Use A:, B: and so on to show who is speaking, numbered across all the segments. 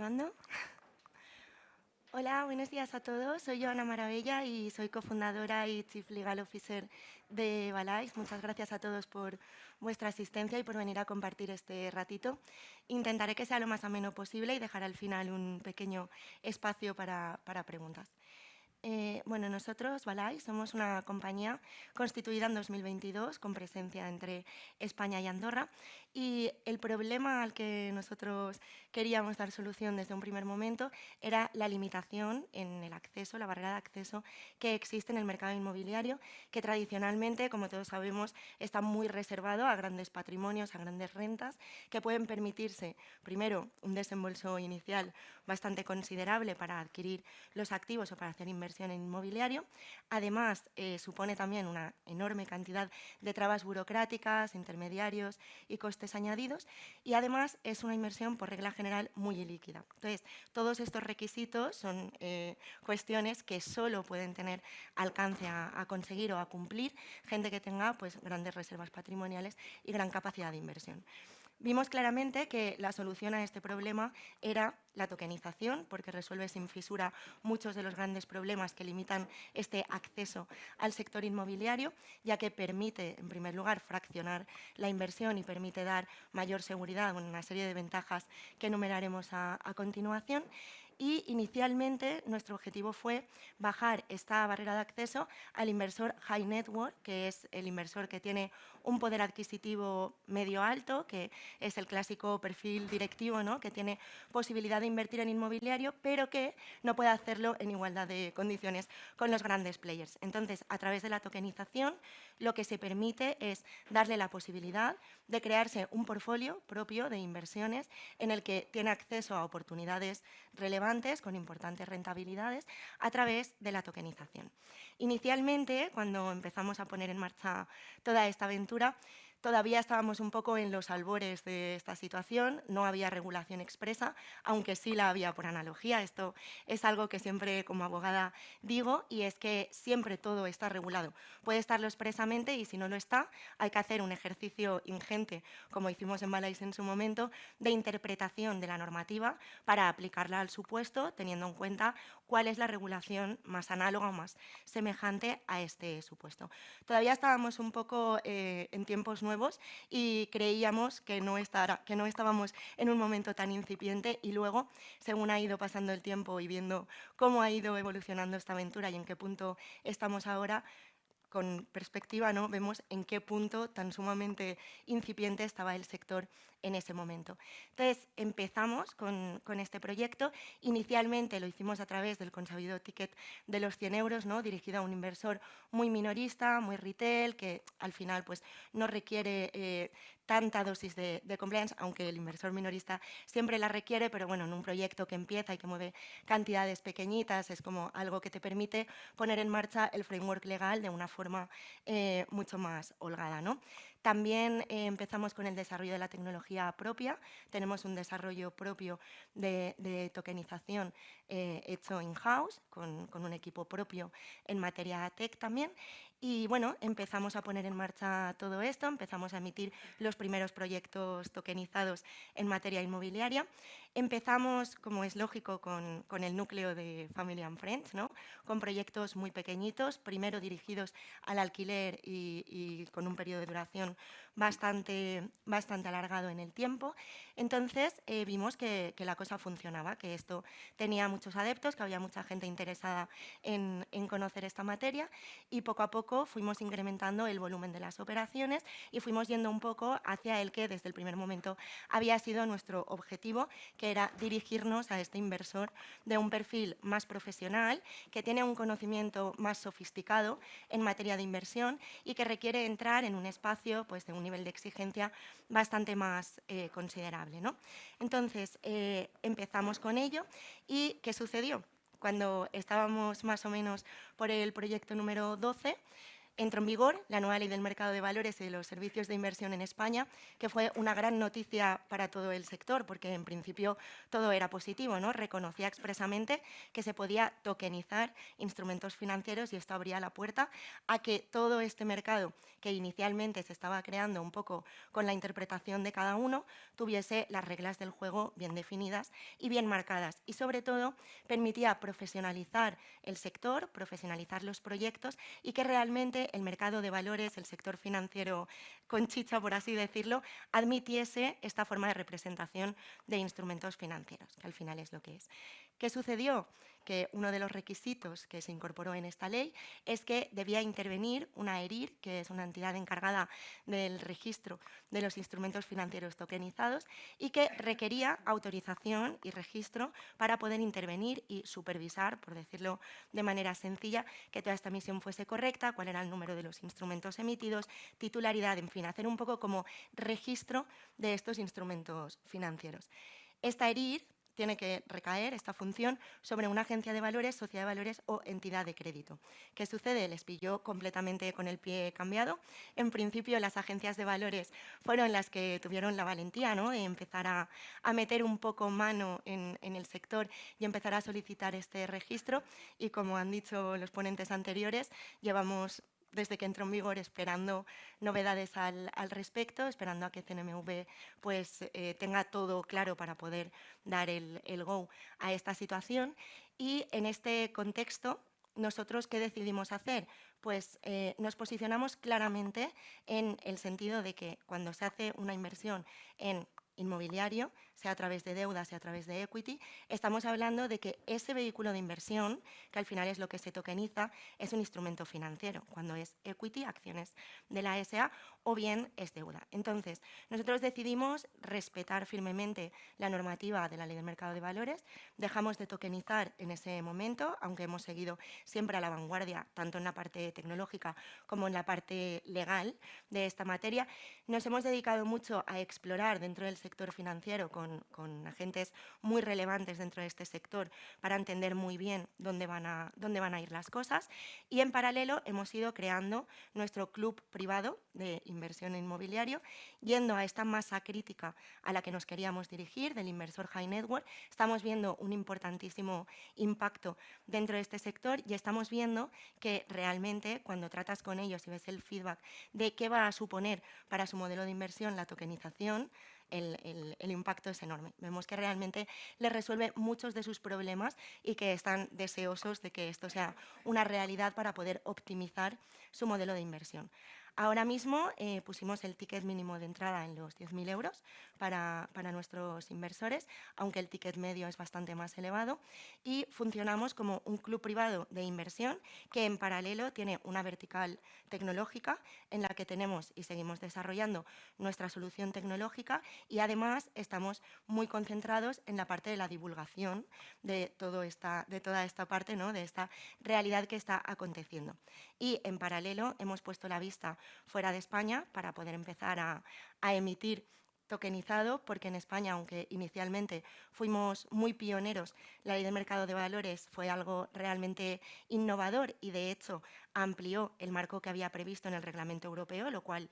A: ¿Probando? Hola, buenos días a todos. Soy Joana Maravella y soy cofundadora y Chief Legal Officer de Balais. Muchas gracias a todos por vuestra asistencia y por venir a compartir este ratito. Intentaré que sea lo más ameno posible y dejar al final un pequeño espacio para preguntas. Bueno, nosotros, Balais, somos una compañía constituida en 2022 con presencia entre España y Andorra, y el problema al que nosotros queríamos dar solución desde un primer momento era la limitación en el acceso, la barrera de acceso que existe en el mercado inmobiliario, que tradicionalmente, como todos sabemos, está muy reservado a grandes patrimonios, a grandes rentas, que pueden permitirse, primero, un desembolso inicial bastante considerable para adquirir los activos o para hacer inversiones en inmobiliario. Además, supone también una enorme cantidad de trabas burocráticas, intermediarios y costes añadidos, y además es una inversión por regla general muy ilíquida. Entonces, todos estos requisitos son cuestiones que solo pueden tener alcance a conseguir o a cumplir gente que tenga pues, grandes reservas patrimoniales y gran capacidad de inversión. Vimos claramente que la solución a este problema era la tokenización, porque resuelve sin fisura muchos de los grandes problemas que limitan este acceso al sector inmobiliario, ya que permite, en primer lugar, fraccionar la inversión y permite dar mayor seguridad, una serie de ventajas que enumeraremos a continuación. Y inicialmente nuestro objetivo fue bajar esta barrera de acceso al inversor high net worth, que es el inversor que tiene un poder adquisitivo medio alto, que es el clásico perfil directivo, ¿no? Que tiene posibilidad de invertir en inmobiliario, pero que no puede hacerlo en igualdad de condiciones con los grandes players. Entonces, a través de la tokenización, lo que se permite es darle la posibilidad de crearse un portfolio propio de inversiones en el que tiene acceso a oportunidades relevantes con importantes rentabilidades a través de la tokenización. Inicialmente, cuando empezamos a poner en marcha toda esta aventura, todavía estábamos un poco en los albores de esta situación, no había regulación expresa, aunque sí la había por analogía. Esto es algo que siempre como abogada digo, y es que siempre todo está regulado. Puede estarlo expresamente y si no lo está, hay que hacer un ejercicio ingente, como hicimos en Balais en su momento, de interpretación de la normativa para aplicarla al supuesto, teniendo en cuenta cuál es la regulación más análoga o más semejante a este supuesto. Todavía estábamos un poco en tiempos nuevos y creíamos que no estábamos en un momento tan incipiente, y luego, según ha ido pasando el tiempo y viendo cómo ha ido evolucionando esta aventura y en qué punto estamos ahora, con perspectiva, ¿no? Vemos en qué punto tan sumamente incipiente estaba el sector en ese momento. Entonces, empezamos con este proyecto. Inicialmente lo hicimos a través del consabido ticket de los 100 euros, ¿no? Dirigido a un inversor muy minorista, muy retail, que al final pues, no requiere tanta dosis de compliance, aunque el inversor minorista siempre la requiere, pero bueno, en un proyecto que empieza y que mueve cantidades pequeñitas, es como algo que te permite poner en marcha el framework legal de una forma mucho más holgada, ¿no? También empezamos con el desarrollo de la tecnología propia. Tenemos un desarrollo propio de tokenización hecho in-house, con un equipo propio en materia tech también. Y bueno, empezamos a poner en marcha todo esto, empezamos a emitir los primeros proyectos tokenizados en materia inmobiliaria. Empezamos, como es lógico, con el núcleo de Family and Friends, ¿no? Con proyectos muy pequeñitos, primero dirigidos al alquiler y con un periodo de duración bastante alargado en el tiempo. Entonces vimos que la cosa funcionaba, que esto tenía muchos adeptos, que había mucha gente interesada en conocer esta materia, y poco a poco fuimos incrementando el volumen de las operaciones y fuimos yendo un poco hacia el que desde el primer momento había sido nuestro objetivo, que era dirigirnos a este inversor de un perfil más profesional, que tiene un conocimiento más sofisticado en materia de inversión y que requiere entrar en un espacio pues, de un nivel de exigencia bastante más considerable, ¿no? Entonces, empezamos con ello. ¿Y qué sucedió? Cuando estábamos más o menos por el proyecto número 12, Entró en vigor la nueva ley del mercado de valores y de los servicios de inversión en España, que fue una gran noticia para todo el sector, porque en principio todo era positivo, ¿no? Reconocía expresamente que se podía tokenizar instrumentos financieros y esto abría la puerta a que todo este mercado, que inicialmente se estaba creando un poco con la interpretación de cada uno, tuviese las reglas del juego bien definidas y bien marcadas. Y sobre todo permitía profesionalizar el sector, profesionalizar los proyectos y que realmente el mercado de valores, el sector financiero con chicha, por así decirlo, admitiese esta forma de representación de instrumentos financieros, que al final es lo que es. ¿Qué sucedió? Que uno de los requisitos que se incorporó en esta ley es que debía intervenir una ERIR, que es una entidad encargada del registro de los instrumentos financieros tokenizados y que requería autorización y registro para poder intervenir y supervisar, por decirlo de manera sencilla, que toda esta emisión fuese correcta, cuál era el número de los instrumentos emitidos, titularidad, en fin, hacer un poco como registro de estos instrumentos financieros. Esta ERIR tiene que recaer esta función sobre una agencia de valores, sociedad de valores o entidad de crédito. ¿Qué sucede? Les pilló completamente con el pie cambiado. En principio, las agencias de valores fueron las que tuvieron la valentía, ¿no?, de empezar a meter un poco mano en el sector y empezar a solicitar este registro. Y como han dicho los ponentes anteriores, llevamos desde que entró en vigor esperando novedades al respecto, esperando a que CNMV pues, tenga todo claro para poder dar el go a esta situación. Y en este contexto, ¿nosotros qué decidimos hacer? Pues nos posicionamos claramente en el sentido de que cuando se hace una inversión en inmobiliario, sea a través de deuda, sea a través de equity, estamos hablando de que ese vehículo de inversión, que al final es lo que se tokeniza, es un instrumento financiero, cuando es equity, acciones de la SA, o bien es deuda. Entonces, nosotros decidimos respetar firmemente la normativa de la Ley del Mercado de Valores, dejamos de tokenizar en ese momento, aunque hemos seguido siempre a la vanguardia, tanto en la parte tecnológica como en la parte legal de esta materia. Nos hemos dedicado mucho a explorar dentro del sector financiero con agentes muy relevantes dentro de este sector para entender muy bien dónde van a ir las cosas y en paralelo hemos ido creando nuestro club privado de inversión inmobiliario, yendo a esta masa crítica a la que nos queríamos dirigir, del inversor high network. Estamos viendo un importantísimo impacto dentro de este sector y estamos viendo que realmente cuando tratas con ellos y ves el feedback de qué va a suponer para su modelo de inversión la tokenización, el impacto es enorme. Vemos que realmente les resuelve muchos de sus problemas y que están deseosos de que esto sea una realidad para poder optimizar su modelo de inversión. Ahora mismo pusimos el ticket mínimo de entrada en los 10.000 euros para nuestros inversores, aunque el ticket medio es bastante más elevado, y funcionamos como un club privado de inversión que en paralelo tiene una vertical tecnológica en la que tenemos y seguimos desarrollando nuestra solución tecnológica y además estamos muy concentrados en la parte de la divulgación de toda esta parte, ¿no?, de esta realidad que está aconteciendo. Y en paralelo hemos puesto la vista fuera de España para poder empezar a emitir tokenizado, porque en España, aunque inicialmente fuimos muy pioneros, la ley de mercado de valores fue algo realmente innovador y de hecho amplió el marco que había previsto en el reglamento europeo, lo cual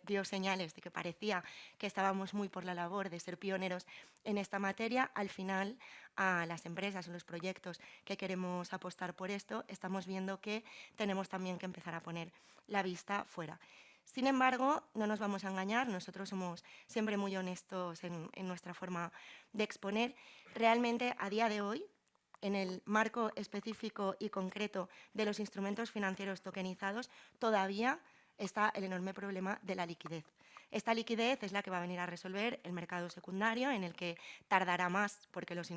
A: dio señales de que parecía que estábamos muy por la labor de ser pioneros en esta materia. Al final, a las empresas o los proyectos que queremos apostar por esto, estamos viendo que tenemos también que empezar a poner la vista fuera. Sin embargo, no nos vamos a engañar, nosotros somos siempre muy honestos en nuestra forma de exponer. Realmente, a día de hoy, en el marco específico y concreto de los instrumentos financieros tokenizados, todavía está el enorme problema de la liquidez. Esta liquidez es la que va a venir a resolver el mercado secundario, en el que tardará más porque los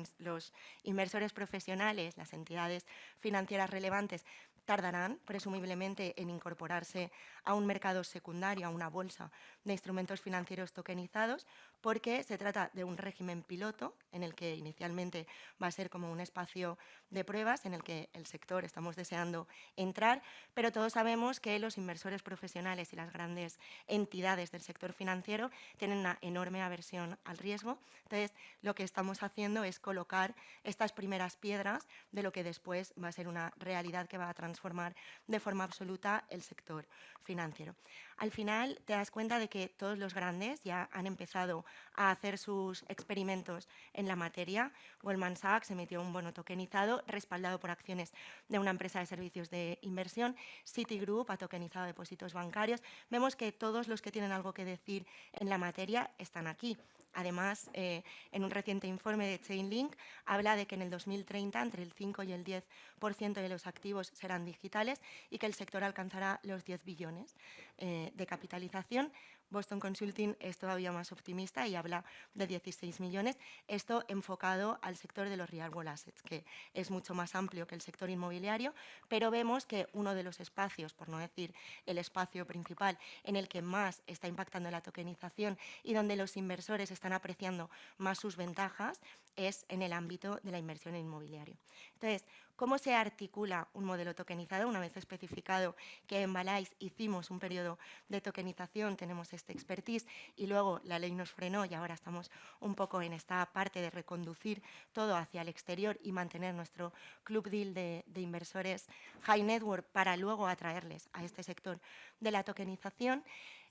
A: inversores profesionales, las entidades financieras relevantes, tardarán presumiblemente en incorporarse a un mercado secundario, a una bolsa de instrumentos financieros tokenizados, porque se trata de un régimen piloto en el que inicialmente va a ser como un espacio de pruebas en el que el sector estamos deseando entrar, pero todos sabemos que los inversores profesionales y las grandes entidades del sector financiero tienen una enorme aversión al riesgo. Entonces, lo que estamos haciendo es colocar estas primeras piedras de lo que después va a ser una realidad que va a transformar transformar de forma absoluta el sector financiero. Al final te das cuenta de que todos los grandes ya han empezado a hacer sus experimentos en la materia. Goldman Sachs emitió un bono tokenizado respaldado por acciones de una empresa de servicios de inversión. Citigroup ha tokenizado depósitos bancarios. Vemos que todos los que tienen algo que decir en la materia están aquí. Además, en un reciente informe de Chainlink habla de que en el 2030 entre el 5 y el 10% de los activos serán digitales y que el sector alcanzará los 10 billones de capitalización. Boston Consulting es todavía más optimista y habla de 16 millones, esto enfocado al sector de los real world assets, que es mucho más amplio que el sector inmobiliario, pero vemos que uno de los espacios, por no decir el espacio principal, en el que más está impactando la tokenización y donde los inversores están apreciando más sus ventajas, es en el ámbito de la inversión en inmobiliario. Entonces, ¿cómo se articula un modelo tokenizado? Una vez especificado que en Balays hicimos un periodo de tokenización, tenemos este expertise y luego la ley nos frenó y ahora estamos un poco en esta parte de reconducir todo hacia el exterior y mantener nuestro club deal de inversores high network para luego atraerles a este sector de la tokenización.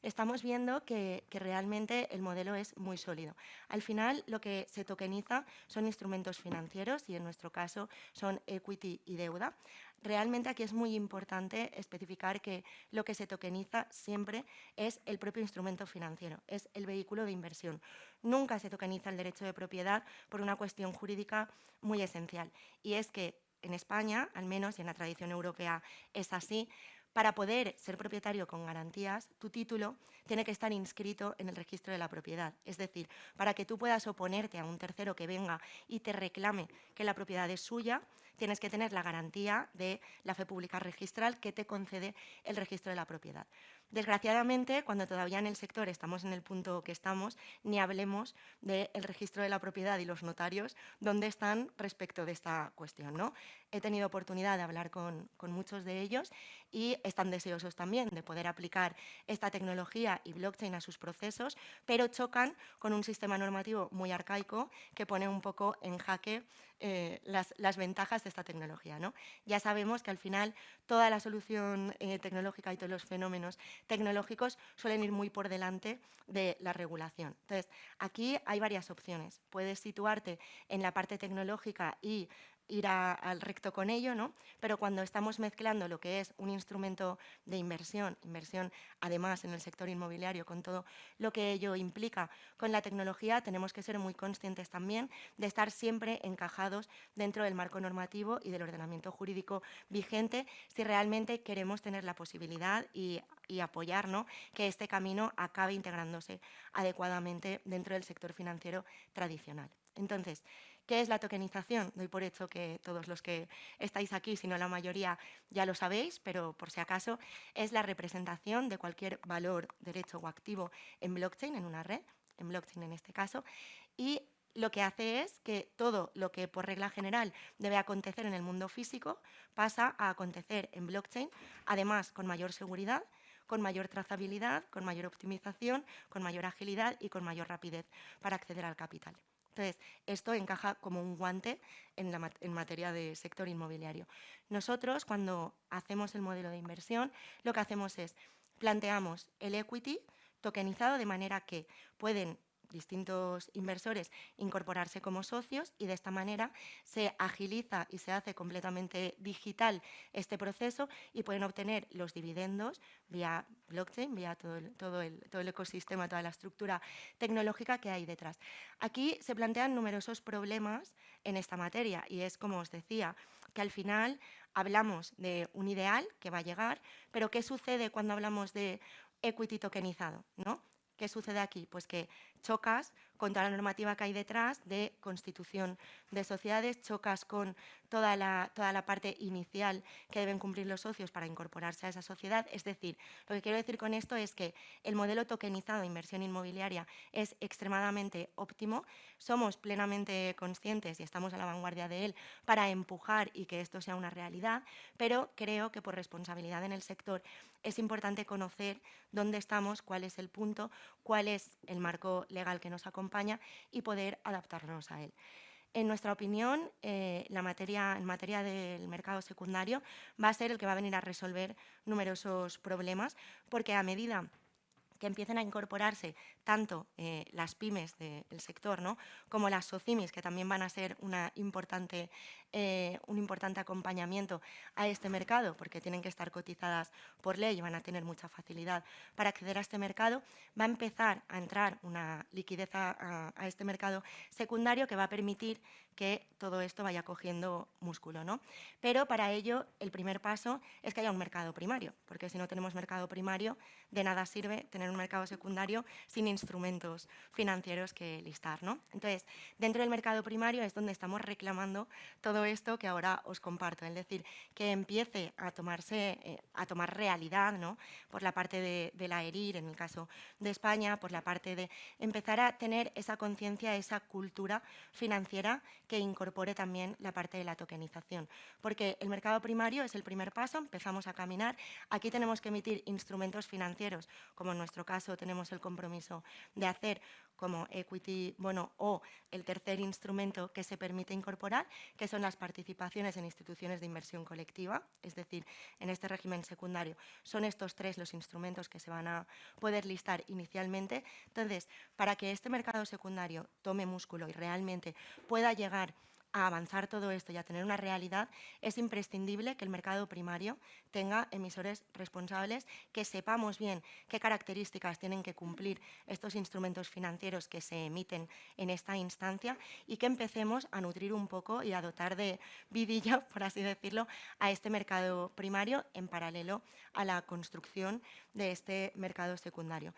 A: Estamos viendo que realmente el modelo es muy sólido. Al final, lo que se tokeniza son instrumentos financieros y en nuestro caso son equity y deuda. Realmente aquí es muy importante especificar que lo que se tokeniza siempre es el propio instrumento financiero, es el vehículo de inversión. Nunca se tokeniza el derecho de propiedad por una cuestión jurídica muy esencial, y es que en España, al menos, y en la tradición europea es así, para poder ser propietario con garantías, tu título tiene que estar inscrito en el registro de la propiedad. Es decir, para que tú puedas oponerte a un tercero que venga y te reclame que la propiedad es suya, tienes que tener la garantía de la fe pública registral que te concede el registro de la propiedad. Desgraciadamente, cuando todavía en el sector estamos en el punto que estamos, ni hablemos del registro de la propiedad y los notarios, dónde están respecto de esta cuestión, ¿no? He tenido oportunidad de hablar con muchos de ellos y están deseosos también de poder aplicar esta tecnología y blockchain a sus procesos, pero chocan con un sistema normativo muy arcaico que pone un poco en jaque las ventajas de esta tecnología, ¿no? Ya sabemos que al final toda la solución tecnológica y todos los fenómenos tecnológicos suelen ir muy por delante de la regulación. Entonces, aquí hay varias opciones. Puedes situarte en la parte tecnológica y ir al recto con ello, ¿no? Pero cuando estamos mezclando lo que es un instrumento de inversión además en el sector inmobiliario, con todo lo que ello implica con la tecnología, tenemos que ser muy conscientes también de estar siempre encajados dentro del marco normativo y del ordenamiento jurídico vigente si realmente queremos tener la posibilidad y apoyar, ¿no?, que este camino acabe integrándose adecuadamente dentro del sector financiero tradicional. Entonces, ¿qué es la tokenización? Doy por hecho que todos los que estáis aquí, si no la mayoría, ya lo sabéis, pero por si acaso, es la representación de cualquier valor, derecho o activo en blockchain, en una red, en blockchain en este caso, y lo que hace es que todo lo que por regla general debe acontecer en el mundo físico pasa a acontecer en blockchain, además con mayor seguridad, con mayor trazabilidad, con mayor optimización, con mayor agilidad y con mayor rapidez para acceder al capital. Entonces, esto encaja como un guante en materia de sector inmobiliario. Nosotros, cuando hacemos el modelo de inversión, lo que hacemos es planteamos el equity tokenizado de manera que pueden distintos inversores incorporarse como socios y de esta manera se agiliza y se hace completamente digital este proceso y pueden obtener los dividendos vía blockchain, vía todo el ecosistema, toda la estructura tecnológica que hay detrás. Aquí se plantean numerosos problemas en esta materia y es, como os decía, que al final hablamos de un ideal que va a llegar, pero ¿qué sucede cuando hablamos de equity tokenizado, ¿no? ¿Qué sucede aquí? Pues que chocas con toda la normativa que hay detrás de constitución de sociedades, chocas con toda la parte inicial que deben cumplir los socios para incorporarse a esa sociedad. Es decir, lo que quiero decir con esto es que el modelo tokenizado de inversión inmobiliaria es extremadamente óptimo, somos plenamente conscientes y estamos a la vanguardia de él para empujar y que esto sea una realidad, pero creo que por responsabilidad en el sector es importante conocer dónde estamos, cuál es el punto, cuál es el marco legal que nos acompaña y poder adaptarnos a él. En nuestra opinión, en materia del mercado secundario va a ser el que va a venir a resolver numerosos problemas, porque a medida que empiecen a incorporarse tanto las pymes del sector, ¿no?, como las SOCIMIs, que también van a ser un importante acompañamiento a este mercado, porque tienen que estar cotizadas por ley y van a tener mucha facilidad para acceder a este mercado, va a empezar a entrar una liquidez a este mercado secundario que va a permitir que todo esto vaya cogiendo músculo, ¿no? Pero para ello el primer paso es que haya un mercado primario, porque si no tenemos mercado primario, de nada sirve tener un mercado secundario sin instrumentos financieros que listar, ¿no? Entonces, dentro del mercado primario es donde estamos reclamando todo esto que ahora os comparto, es decir, que empiece a tomar realidad, ¿no?, por la parte de la ERIR, en el caso de España, por la parte de empezar a tener esa conciencia, esa cultura financiera que incorpore también la parte de la tokenización. Porque el mercado primario es el primer paso, empezamos a caminar. Aquí tenemos que emitir instrumentos financieros, como en nuestro caso tenemos el compromiso de hacer como equity, bono o el tercer instrumento que se permite incorporar, que son las participaciones en instituciones de inversión colectiva, es decir, en este régimen secundario son estos tres los instrumentos que se van a poder listar inicialmente. Entonces, para que este mercado secundario tome músculo y realmente pueda llegar a avanzar todo esto y a tener una realidad, es imprescindible que el mercado primario tenga emisores responsables, que sepamos bien qué características tienen que cumplir estos instrumentos financieros que se emiten en esta instancia y que empecemos a nutrir un poco y a dotar de vidilla, por así decirlo, a este mercado primario en paralelo a la construcción de este mercado secundario.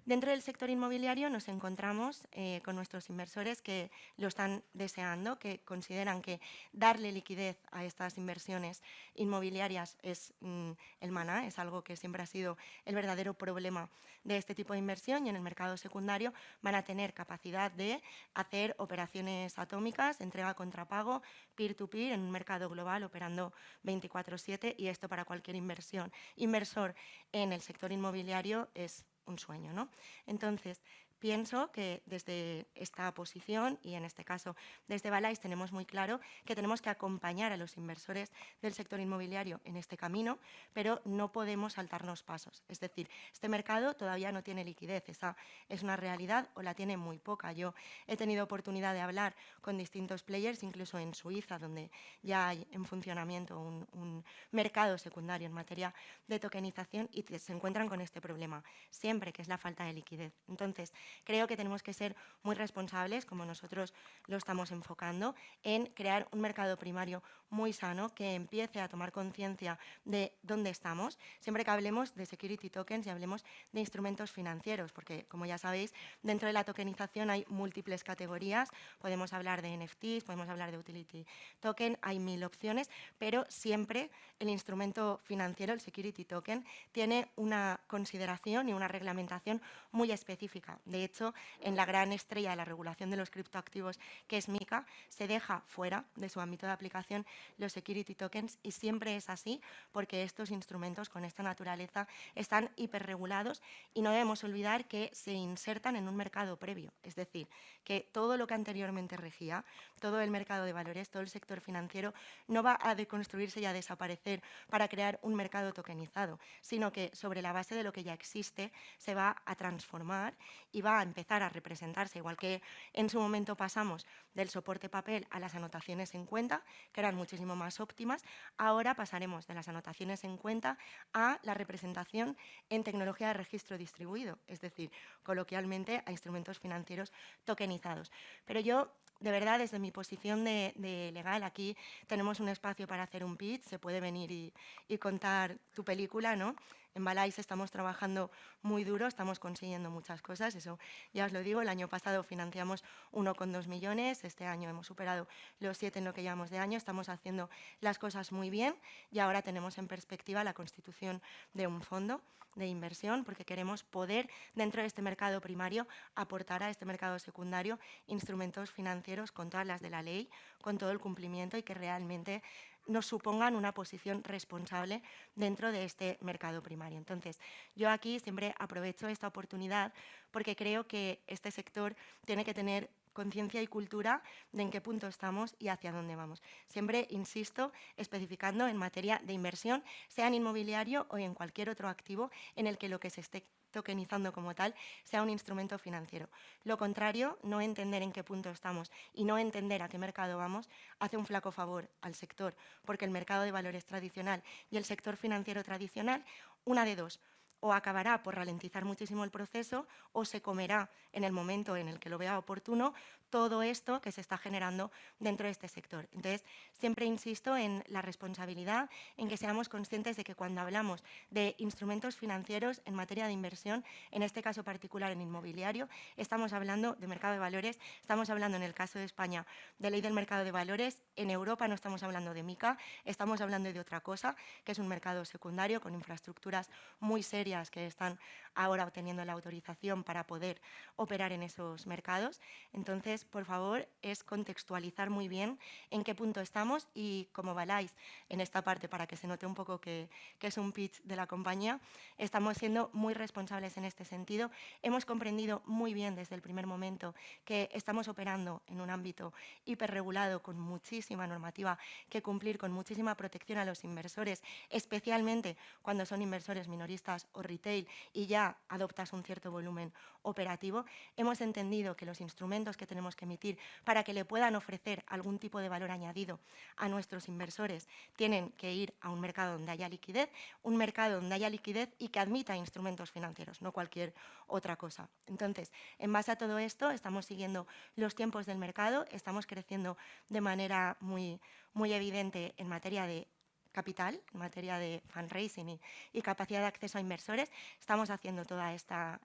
A: Dentro del sector inmobiliario nos encontramos con nuestros inversores que lo están deseando, que consideran que darle liquidez a estas inversiones inmobiliarias es el maná, es algo que siempre ha sido el verdadero problema de este tipo de inversión, y en el mercado secundario van a tener capacidad de hacer operaciones atómicas, entrega contra pago, peer-to-peer, en un mercado global operando 24/7, y esto para cualquier inversor en el sector inmobiliario es un sueño, ¿no? Entonces, pienso que desde esta posición y en este caso desde Balais tenemos muy claro que tenemos que acompañar a los inversores del sector inmobiliario en este camino, pero no podemos saltarnos pasos. Es decir, este mercado todavía no tiene liquidez, esa es una realidad, o la tiene muy poca. Yo he tenido oportunidad de hablar con distintos players, incluso en Suiza, donde ya hay en funcionamiento un mercado secundario en materia de tokenización, y se encuentran con este problema siempre, que es la falta de liquidez. Entonces, creo que tenemos que ser muy responsables, como nosotros lo estamos enfocando, en crear un mercado primario muy sano que empiece a tomar conciencia de dónde estamos, siempre que hablemos de security tokens y hablemos de instrumentos financieros, porque, como ya sabéis, dentro de la tokenización hay múltiples categorías. Podemos hablar de NFTs, podemos hablar de utility token, hay 1000 opciones, pero siempre el instrumento financiero, el security token, tiene una consideración y una reglamentación muy específica. De hecho, en la gran estrella de la regulación de los criptoactivos, que es MiCA, se deja fuera de su ámbito de aplicación los security tokens, y siempre es así porque estos instrumentos con esta naturaleza están hiperregulados y no debemos olvidar que se insertan en un mercado previo. Es decir, que todo lo que anteriormente regía, todo el mercado de valores, todo el sector financiero, no va a deconstruirse y a desaparecer para crear un mercado tokenizado, sino que sobre la base de lo que ya existe se va a transformar y va a empezar a representarse, igual que en su momento pasamos del soporte papel a las anotaciones en cuenta, que eran muchísimo más óptimas. Ahora pasaremos de las anotaciones en cuenta a la representación en tecnología de registro distribuido, es decir, coloquialmente a instrumentos financieros tokenizados. Pero yo, de verdad, desde mi posición de legal, aquí tenemos un espacio para hacer un pitch, se puede venir y contar tu película, ¿no? En Balais estamos trabajando muy duro, estamos consiguiendo muchas cosas, eso ya os lo digo. El año pasado financiamos 1,2 millones, este año hemos superado los 7 en lo que llevamos de año, estamos haciendo las cosas muy bien, y ahora tenemos en perspectiva la constitución de un fondo de inversión, porque queremos poder, dentro de este mercado primario, aportar a este mercado secundario instrumentos financieros con todas las de la ley, con todo el cumplimiento, y que realmente nos supongan una posición responsable dentro de este mercado primario. Entonces, yo aquí siempre aprovecho esta oportunidad porque creo que este sector tiene que tener conciencia y cultura de en qué punto estamos y hacia dónde vamos. Siempre, insisto, especificando en materia de inversión, sea en inmobiliario o en cualquier otro activo en el que lo que se esté tokenizando como tal sea un instrumento financiero. Lo contrario, no entender en qué punto estamos y no entender a qué mercado vamos, hace un flaco favor al sector, porque el mercado de valores tradicional y el sector financiero tradicional, una de dos, o acabará por ralentizar muchísimo el proceso o se comerá en el momento en el que lo vea oportuno todo esto que se está generando dentro de este sector. Entonces, siempre insisto en la responsabilidad, en que seamos conscientes de que cuando hablamos de instrumentos financieros en materia de inversión, en este caso particular en inmobiliario, estamos hablando de mercado de valores, estamos hablando en el caso de España de ley del mercado de valores, en Europa no estamos hablando de MiCA, estamos hablando de otra cosa, que es un mercado secundario con infraestructuras muy serias que están ahora obteniendo la autorización para poder operar en esos mercados. Entonces, por favor, es contextualizar muy bien en qué punto estamos y, como Balais, en esta parte, para que se note un poco que es un pitch de la compañía, estamos siendo muy responsables en este sentido. Hemos comprendido muy bien desde el primer momento que estamos operando en un ámbito hiperregulado con muchísima normativa que cumplir, con muchísima protección a los inversores, especialmente cuando son inversores minoristas o retail y ya adoptas un cierto volumen operativo. Hemos entendido que los instrumentos que tenemos que emitir para que le puedan ofrecer algún tipo de valor añadido a nuestros inversores tienen que ir a un mercado donde haya liquidez, un mercado donde haya liquidez y que admita instrumentos financieros, no cualquier otra cosa. Entonces, en base a todo esto, estamos siguiendo los tiempos del mercado, estamos creciendo de manera muy evidente en materia de capital, en materia de fundraising y capacidad de acceso a inversores. Estamos haciendo toda esta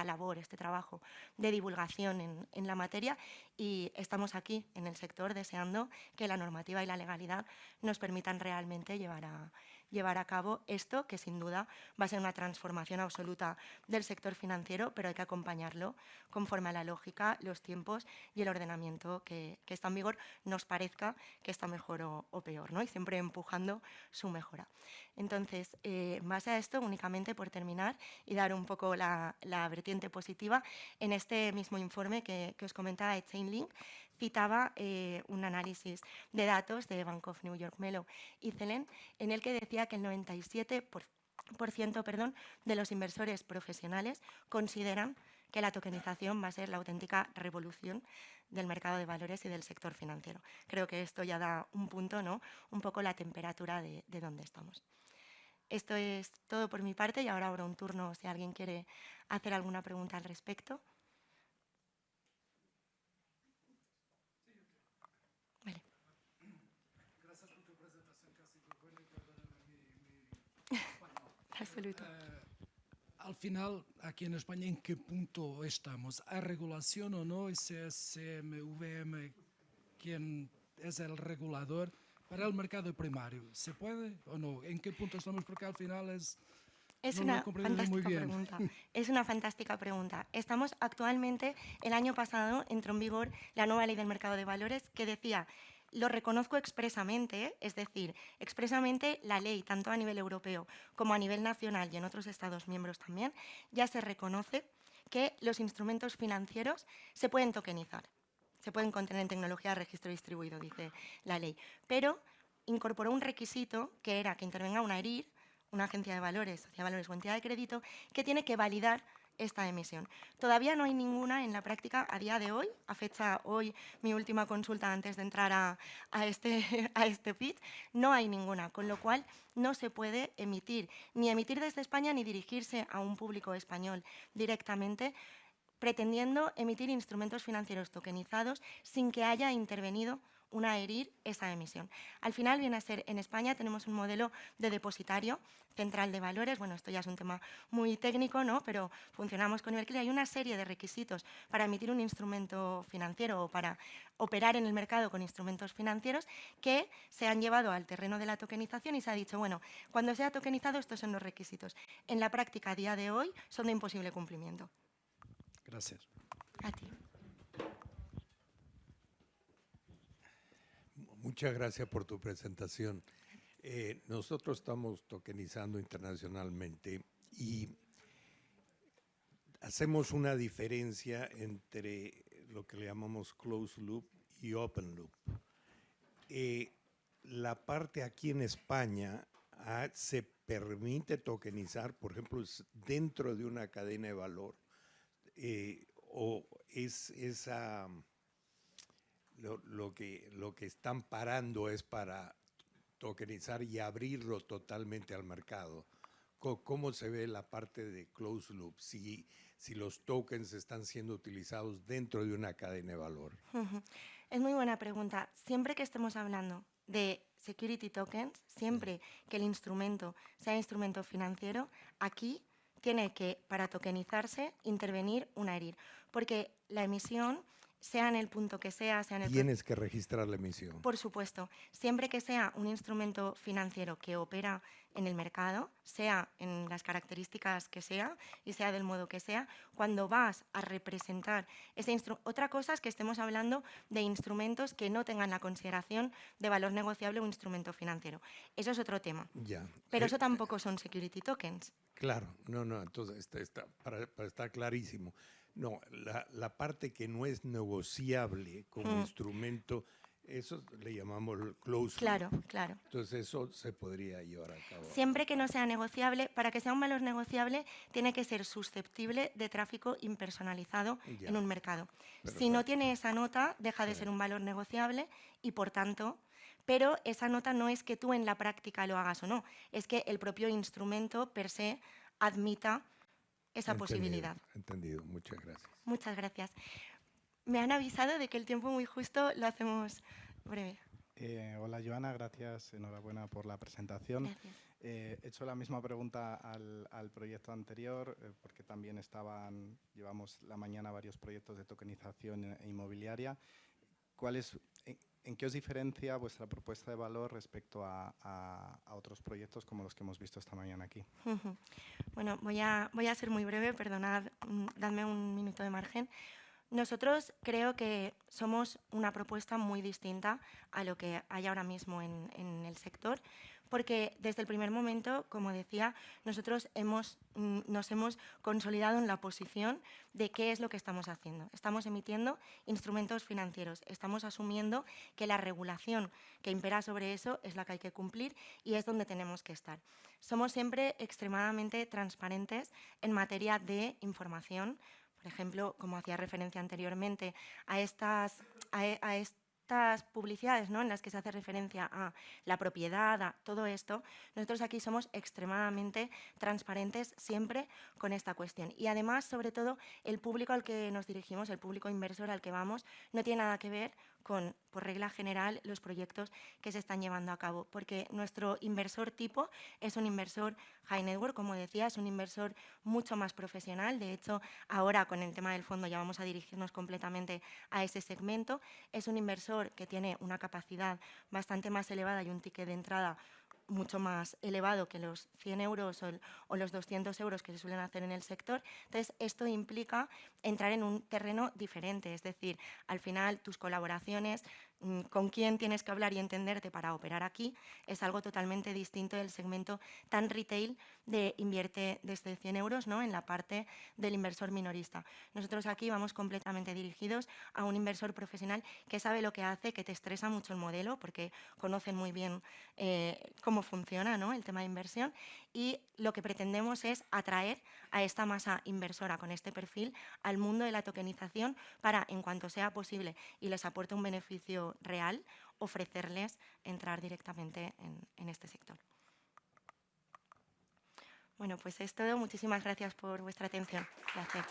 A: labor, este trabajo de divulgación en la materia y estamos aquí en el sector deseando que la normativa y la legalidad nos permitan realmente llevar a cabo esto, que sin duda va a ser una transformación absoluta del sector financiero, pero hay que acompañarlo conforme a la lógica, los tiempos y el ordenamiento que está en vigor, nos parezca que está mejor o peor, ¿no? Y siempre empujando su mejora. Entonces, en base a esto, únicamente por terminar y dar un poco la vertiente positiva, en este mismo informe que os comentaba de Chainlink, citaba un análisis de datos de Bank of New York Mellon y Celent, en el que decía que el 97% de los inversores profesionales consideran que la tokenización va a ser la auténtica revolución del mercado de valores y del sector financiero. Creo que esto ya da un punto, ¿no? Un poco la temperatura de dónde estamos. Esto es todo por mi parte y ahora abro un turno si alguien quiere hacer alguna pregunta al respecto. Vale.
B: Gracias por tu presentación, casi muy buena y perdóname mi español.
A: Absoluto.
B: Al final, aquí en España, ¿en qué punto estamos? ¿Hay regulación o no? ¿Es CMVM quien es el regulador para el mercado primario? ¿Se puede o no? ¿En qué punto estamos? Porque al final
A: Es
B: no lo he
A: una
B: comprendido muy
A: fantástica
B: bien.
A: pregunta. Es una fantástica pregunta. Estamos actualmente, el año pasado entró en vigor la nueva ley del mercado de valores que decía, lo reconozco expresamente, es decir, expresamente la ley, tanto a nivel europeo como a nivel nacional y en otros Estados miembros también, ya se reconoce que los instrumentos financieros se pueden tokenizar, se pueden contener en tecnología de registro distribuido, dice la ley, pero incorporó un requisito que era que intervenga una ERIR, una agencia de valores, sociedad de valores o entidad de crédito, que tiene que validar esta emisión. Todavía no hay ninguna en la práctica a día de hoy, a fecha hoy, mi última consulta antes de entrar a este pitch, no hay ninguna, con lo cual no se puede emitir, ni emitir desde España ni dirigirse a un público español directamente pretendiendo emitir instrumentos financieros tokenizados sin que haya intervenido una ERIR esa emisión. Al final viene a ser, en España tenemos un modelo de depositario central de valores, bueno, esto ya es un tema muy técnico, ¿no? Pero funcionamos con Iberclear. Hay una serie de requisitos para emitir un instrumento financiero o para operar en el mercado con instrumentos financieros que se han llevado al terreno de la tokenización y se ha dicho, bueno, cuando sea tokenizado estos son los requisitos. En la práctica, a día de hoy, son de imposible cumplimiento.
B: Gracias.
A: A ti.
C: Muchas gracias por tu presentación. Nosotros estamos tokenizando internacionalmente y hacemos una diferencia entre lo que le llamamos closed loop y open loop. La parte aquí en España se permite tokenizar, por ejemplo, dentro de una cadena de valor, o es esa, lo que están parando es para tokenizar y abrirlo totalmente al mercado. ¿Cómo se ve la parte de closed loop? Si los tokens están siendo utilizados dentro de una cadena de valor.
A: Es muy buena pregunta. Siempre que estemos hablando de security tokens, siempre que el instrumento sea instrumento financiero, aquí tiene que, para tokenizarse, intervenir una ERIR. Porque la emisión, sea en el punto que sea en el...
C: Tienes que registrar la emisión.
A: Por supuesto. Siempre que sea un instrumento financiero que opera en el mercado, sea en las características que sea y sea del modo que sea, cuando vas a representar ese instrumento... Otra cosa es que estemos hablando de instrumentos que no tengan la consideración de valor negociable o instrumento financiero. Eso es otro tema.
C: Ya.
A: Pero eso tampoco son security tokens.
C: Claro, no, entonces para estar clarísimo. No, la parte que no es negociable como instrumento, eso le llamamos closed loop.
A: Claro.
C: Entonces eso se podría llevar a cabo.
A: Siempre que no sea negociable, para que sea un valor negociable, tiene que ser susceptible de tráfico impersonalizado en un mercado.
C: Perfecto.
A: Si no tiene esa nota, deja de ser un valor negociable y, por tanto, pero esa nota no es que tú en la práctica lo hagas o no, es que el propio instrumento per se admita esa posibilidad.
C: Entendido, muchas gracias.
A: Muchas gracias. Me han avisado de que el tiempo muy justo lo hacemos breve.
D: Hola Joana, gracias, enhorabuena por la presentación.
A: Gracias.
D: He hecho la misma pregunta al proyecto anterior, porque también llevamos la mañana varios proyectos de tokenización inmobiliaria. ¿En qué os diferencia vuestra propuesta de valor respecto a otros proyectos como los que hemos visto esta mañana aquí?
A: Bueno, voy a ser muy breve, perdonad, dadme un minuto de margen. Nosotros creo que somos una propuesta muy distinta a lo que hay ahora mismo en el sector, porque desde el primer momento, como decía, nosotros nos hemos consolidado en la posición de qué es lo que estamos haciendo. Estamos emitiendo instrumentos financieros, estamos asumiendo que la regulación que impera sobre eso es la que hay que cumplir y es donde tenemos que estar. Somos siempre extremadamente transparentes en materia de información. Por ejemplo, como hacía referencia anteriormente, a estas publicidades, ¿no?, en las que se hace referencia a la propiedad, a todo esto, nosotros aquí somos extremadamente transparentes siempre con esta cuestión. Y además, sobre todo, el público al que nos dirigimos, el público inversor al que vamos, no tiene nada que ver con, por regla general, los proyectos que se están llevando a cabo, porque nuestro inversor tipo es un inversor high network, como decía, es un inversor mucho más profesional. De hecho, ahora con el tema del fondo ya vamos a dirigirnos completamente a ese segmento. Es un inversor que tiene una capacidad bastante más elevada y un ticket de entrada mucho más elevado que los 100 euros o los 200 euros que se suelen hacer en el sector. Entonces, esto implica entrar en un terreno diferente, es decir, al final tus colaboraciones, con quién tienes que hablar y entenderte para operar aquí, es algo totalmente distinto del segmento tan retail de invierte desde 100 euros, ¿no?, en la parte del inversor minorista. Nosotros aquí vamos completamente dirigidos a un inversor profesional que sabe lo que hace, que te estresa mucho el modelo porque conocen muy bien cómo funciona, ¿no?, el tema de inversión, y lo que pretendemos es atraer a esta masa inversora con este perfil al mundo de la tokenización para, en cuanto sea posible y les aporte un beneficio real, ofrecerles entrar directamente en este sector. Bueno, pues es todo. Muchísimas gracias por vuestra atención. Gracias.